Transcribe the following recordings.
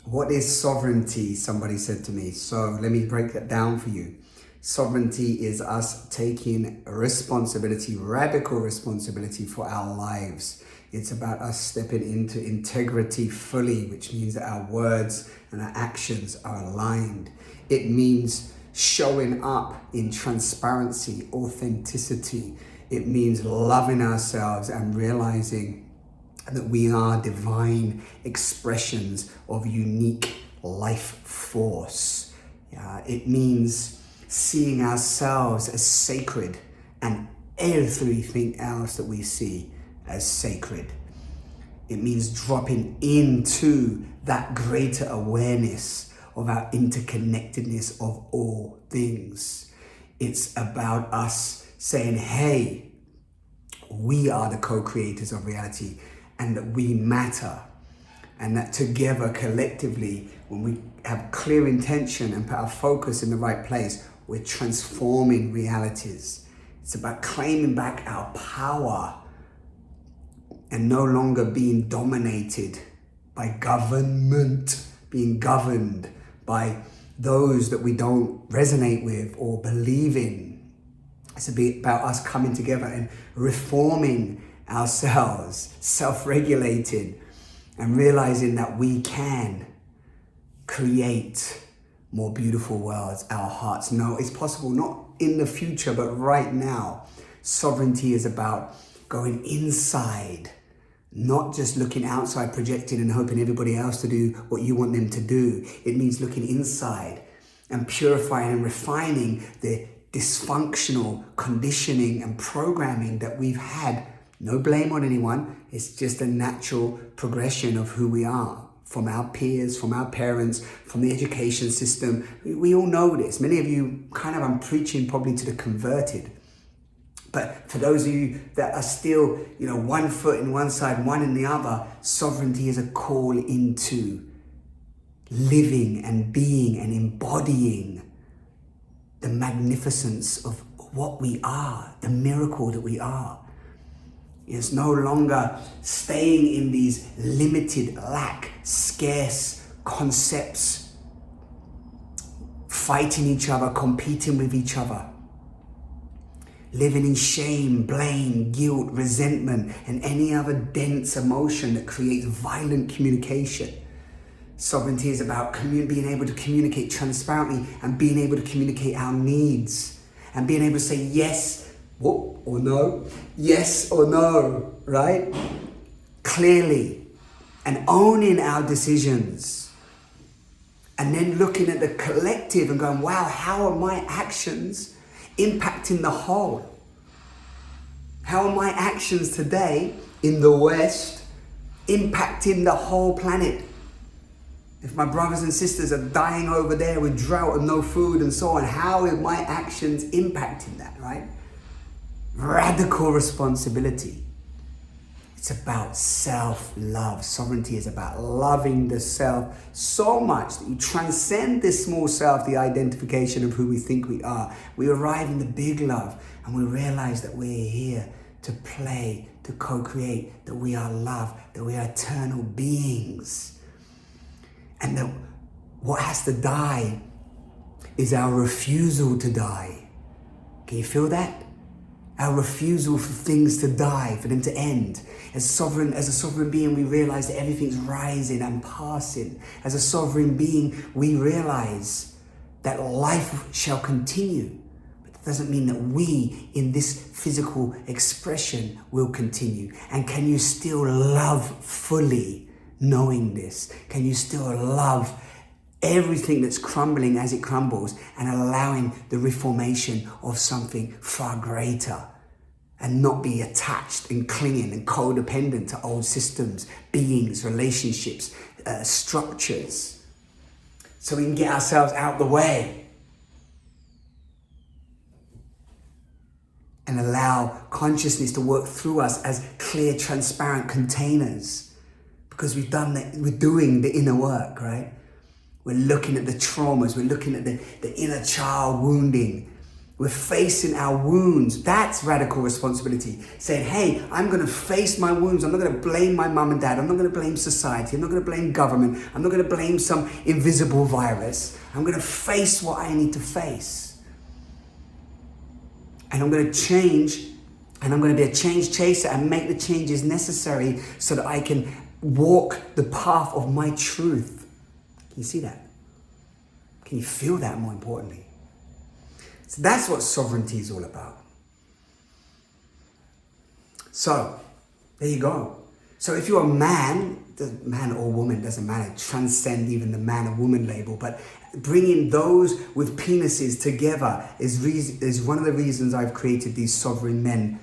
What is sovereignty? Somebody said to me. So let me break that down for you. Sovereignty is us taking responsibility, radical responsibility for our lives. It's about us stepping into integrity fully, which means that our words and our actions are aligned. It means showing up in transparency, authenticity. It means loving ourselves and realizing that we are divine expressions of unique life force. It means seeing ourselves as sacred and everything else that we see as sacred. It means dropping into that greater awareness of our interconnectedness of all things. It's about us saying, hey, we are the co-creators of reality and that we matter. And that together, collectively, when we have clear intention and put our focus in the right place, we're transforming realities. It's about claiming back our power and no longer being dominated by government, being governed by those that we don't resonate with or believe in. It's about us coming together and reforming ourselves, self-regulated, and realizing that we can create more beautiful worlds. Our hearts know it's possible, not in the future, but right now. Sovereignty is about going inside, not just looking outside, projecting and hoping everybody else to do what you want them to do. It means looking inside and purifying and refining the dysfunctional conditioning and programming that we've had. No blame on anyone. It's just a natural progression of who we are, from our peers, from our parents, from the education system. We all know this. Many of you I'm preaching probably to the converted. But for those of you that are still, one foot in one side, one in the other, sovereignty is a call into living and being and embodying the magnificence of what we are, the miracle that we are. It's no longer staying in these limited, scarce concepts, fighting each other, competing with each other, living in shame, blame, guilt, resentment, and any other dense emotion that creates violent communication. Sovereignty is about being able to communicate transparently and being able to communicate our needs and being able to say yes or no, yes or no, right? Clearly, and owning our decisions. And then looking at the collective and going, wow, how are my actions impacting the whole? How are my actions today in the West impacting the whole planet? If my brothers and sisters are dying over there with drought and no food and so on, how are my actions impacting that, right? Radical responsibility. It's about self-love. Sovereignty is about loving the self so much that you transcend this small self, the identification of who we think we are. We arrive in the big love and we realize that we're here to play, to co-create, that we are love, that we are eternal beings. And that what has to die is our refusal to die. Can you feel that? Our refusal for things to die, for them to end. As a sovereign being, we realize that everything's rising and passing. As a sovereign being, we realize that life shall continue. But it doesn't mean that we, in this physical expression, will continue. And can you still love fully knowing this? Can you still love everything that's crumbling as it crumbles and allowing the reformation of something far greater, and not be attached and clinging and codependent to old systems, beings, relationships, structures, so we can get ourselves out the way and allow consciousness to work through us as clear, transparent containers, because we're doing the inner work, right? We're looking at the traumas, we're looking at the inner child wounding, We're facing our wounds. That's radical responsibility. Saying, hey, I'm going to face my wounds. I'm not going to blame my mum and dad. I'm not going to blame society. I'm not going to blame government. I'm not going to blame some invisible virus. I'm going to face what I need to face. And I'm going to change, and I'm going to be a change chaser and make the changes necessary so that I can walk the path of my truth. Can you see that? Can you feel that, more importantly? So that's what sovereignty is all about. So, there you go. So if you're a man, man or woman, doesn't matter, transcend even the man or woman label, but bringing those with penises together is one of the reasons I've created these sovereign men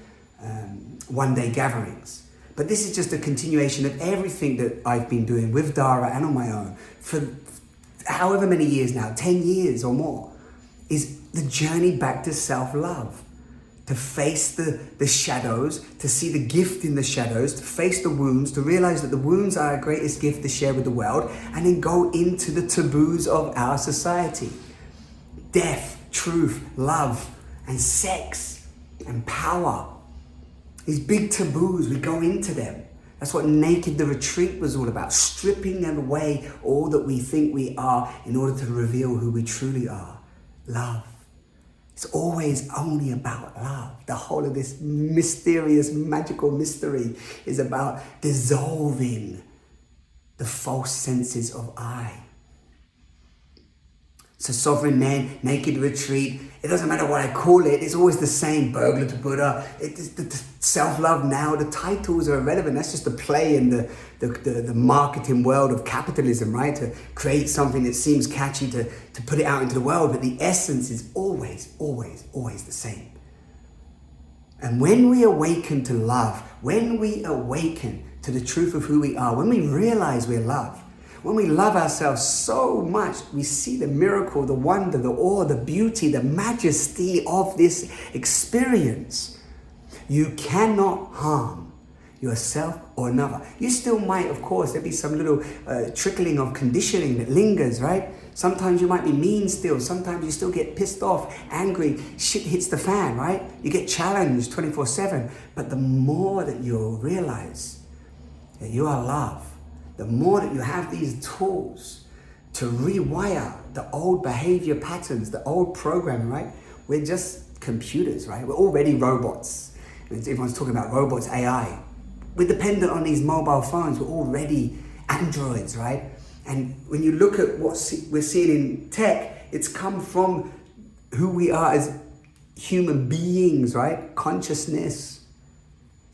one-day gatherings. But this is just a continuation of everything that I've been doing with Dara and on my own for however many years now, 10 years or more, is the journey back to self-love. To face the shadows, to see the gift in the shadows, to face the wounds, to realize that the wounds are our greatest gift to share with the world, and then go into the taboos of our society. Death, truth, love, and sex, and power. These big taboos, we go into them. That's what Naked the Retreat was all about, stripping away all that we think we are in order to reveal who we truly are. Love. It's always only about love. The whole of this mysterious, magical mystery is about dissolving the false senses of I. So Sovereign Men, Naked Retreat, it doesn't matter what I call it, it's always the same. Burglar to Buddha, it's the self-love now, the titles are irrelevant. That's just a play in the marketing world of capitalism, right? To create something that seems catchy to put it out into the world, but the essence is always, always, always the same. And when we awaken to love, when we awaken to the truth of who we are, when we realize we're loved, when we love ourselves so much, we see the miracle, the wonder, the awe, the beauty, the majesty of this experience. You cannot harm yourself or another. You still might, of course, there'll be some little trickling of conditioning that lingers, right? Sometimes you might be mean still. Sometimes you still get pissed off, angry. Shit hits the fan, right? You get challenged 24/7. But the more that you'll realize that you are loved, the more that you have these tools to rewire the old behavior patterns, the old programming, right? We're just computers, right? We're already robots. Everyone's talking about robots, AI. We're dependent on these mobile phones. We're already androids, right? And when you look at what we're seeing in tech, it's come from who we are as human beings, right? Consciousness.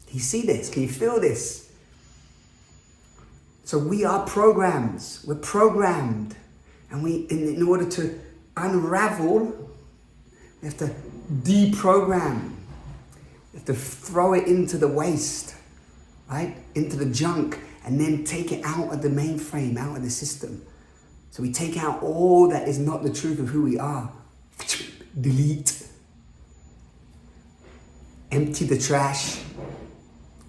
Can you see this? Can you feel this? So we are programs. We're programmed. And in order to unravel, we have to deprogram. We have to throw it into the waste, right? Into the junk, and then take it out of the mainframe, out of the system. So we take out all that is not the truth of who we are. Delete. Empty the trash.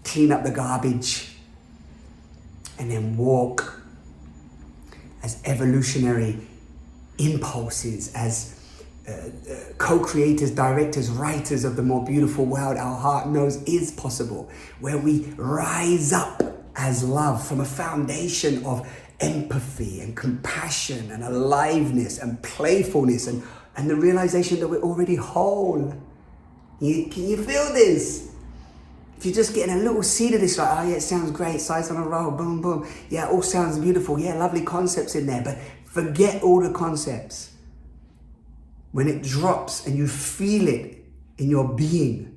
Clean up the garbage. And then walk as evolutionary impulses, as co-creators, directors, writers of the more beautiful world our heart knows is possible, where we rise up as love from a foundation of empathy and compassion and aliveness and playfulness and the realization that we're already whole. Can you feel this? If you're just getting a little seed of this, like, oh yeah, it sounds great, size on a roll, boom, boom. Yeah, it all sounds beautiful. Yeah, lovely concepts in there, but forget all the concepts. When it drops and you feel it in your being,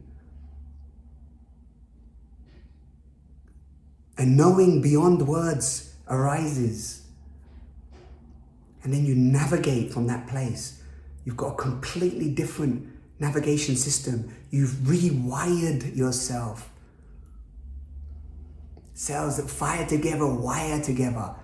and knowing beyond words arises, and then you navigate from that place. You've got a completely different navigation system. You've rewired yourself. Cells that fire together, wire together.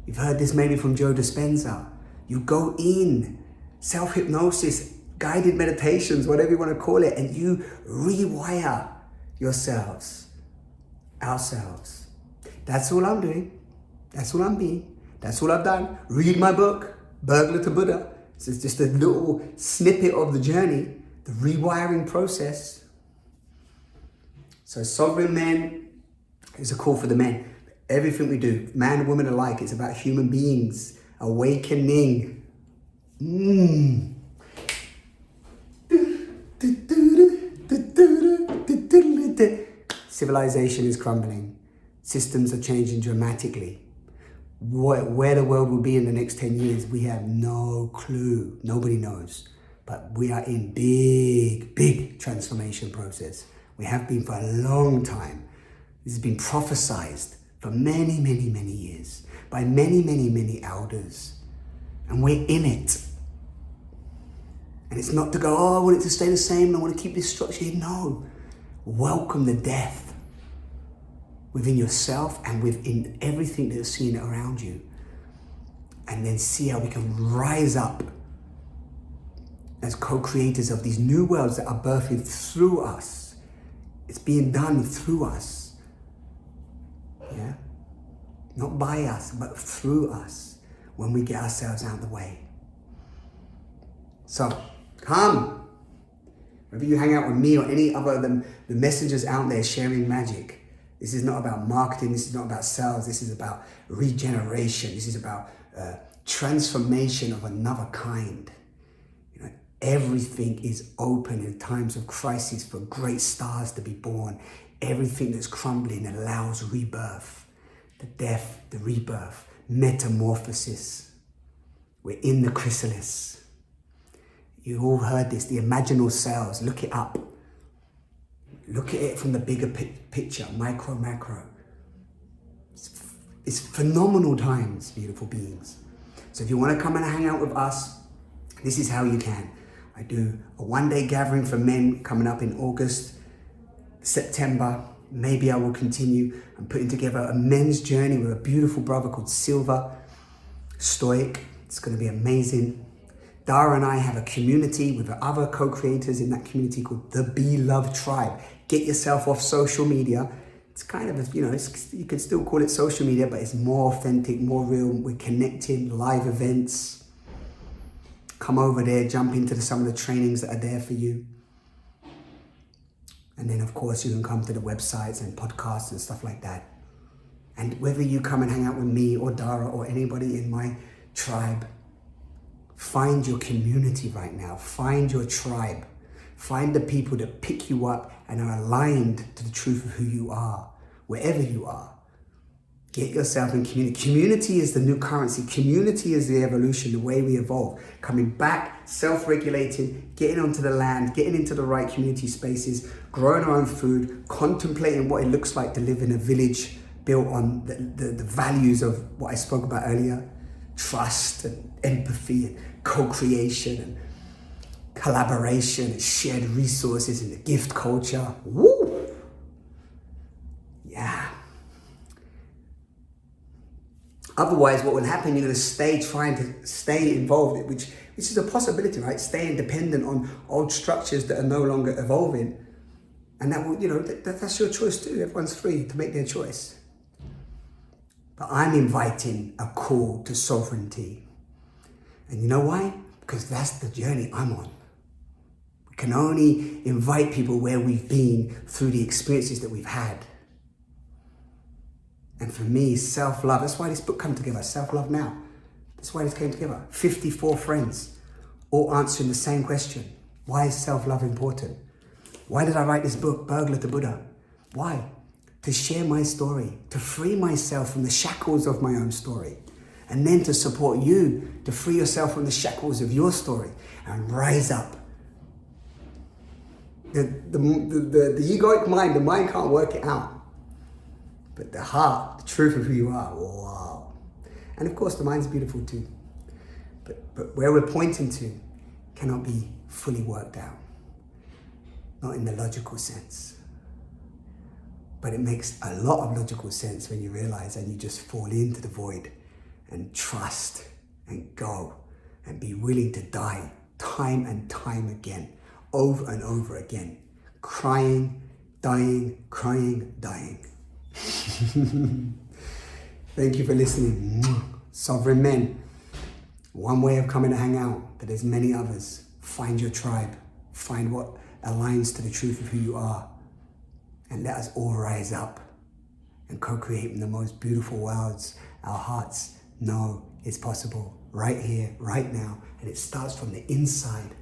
You've heard this maybe from Joe Dispenza. You go in, self-hypnosis, guided meditations, whatever you want to call it, and you rewire yourselves, ourselves. That's all I'm doing. That's all I'm being. That's all I've done. Read my book, Burglar to Buddha. This is just a little snippet of the journey. the rewiring process. So sovereign men is a call for the men. Everything we do, man and woman alike, it's about human beings awakening. Civilization is crumbling. Systems are changing dramatically. Where the world will be in the next 10 years, we have no clue. Nobody knows. But we are in big transformation process. We have been for a long time. This has been prophesized for many years by many elders. And we're in it. And it's not to go, oh, I want it to stay the same. I want to keep this structure here. No. Welcome the death within yourself and within everything that you're seeing around you. And then see how we can rise up as co-creators of these new worlds that are birthing through us. It's being done through us. Yeah? Not by us, but through us when we get ourselves out of the way. So, come. Whether you hang out with me or any other of the messengers out there sharing magic, this is not about marketing, this is not about sales, this is about regeneration, this is about transformation of another kind. You know, everything is open in times of crisis for great stars to be born. Everything that's crumbling allows rebirth, the death, the rebirth, metamorphosis. We're in the chrysalis. You've all heard this, the imaginal cells, look it up. Look at it from the bigger picture, micro, macro. It's phenomenal times, beautiful beings. So if you want to come and hang out with us, this is how you can. I do a one-day gathering for men coming up in August, September. Maybe I will continue. I'm putting together a men's journey with a beautiful brother called Silver, Stoic. It's going to be amazing. Dara and I have a community with other co-creators in that community called the Be Love Tribe. Get yourself off social media. It's kind of, you know, you could still call it social media, but it's more authentic, more real. We're connecting, live events. Come over there, jump into some of the trainings that are there for you. And then, of course, you can come to the websites and podcasts and stuff like that. And whether you come and hang out with me or Dara or anybody in my tribe, find your community right now. Find your tribe. Find the people that pick you up and are aligned to the truth of who you are, wherever you are. Get yourself in community. Community is the new currency. Community is the evolution, the way we evolve. Coming back, self-regulating, getting onto the land, getting into the right community spaces, growing our own food, contemplating what it looks like to live in a village built on the values of what I spoke about earlier. Trust and empathy and co-creation and collaboration and shared resources and the gift culture. Woo! Yeah. Otherwise, what will happen, you're going to trying to stay involved, which is a possibility, right? Staying dependent on old structures that are no longer evolving. And that will, you know, that's your choice too. Everyone's free to make their choice. But I'm inviting a call to sovereignty. And you know why? Because that's the journey I'm on. We can only invite people where we've been through the experiences that we've had. And for me, self-love, that's why this book came together, Self-Love Now. That's why this came together. 54 friends, all answering the same question. Why is self-love important? Why did I write this book, Burglar to Buddha? Why? To share my story, to free myself from the shackles of my own story. And then to support you, to free yourself from the shackles of your story and rise up. The egoic mind, the mind can't work it out. But the heart, the truth of who you are, wow. And of course, the mind's beautiful too. But where we're pointing to cannot be fully worked out. Not in the logical sense. But it makes a lot of logical sense when you realize and you just fall into the void and trust and go and be willing to die time and time again, over and over again. Crying, dying, crying, dying. Thank you for listening. Sovereign men. One way of coming to hang out, but there's many others. Find your tribe. Find what aligns to the truth of who you are. And let us all rise up and co-create in the most beautiful worlds our hearts know is possible right here, right now. And it starts from the inside.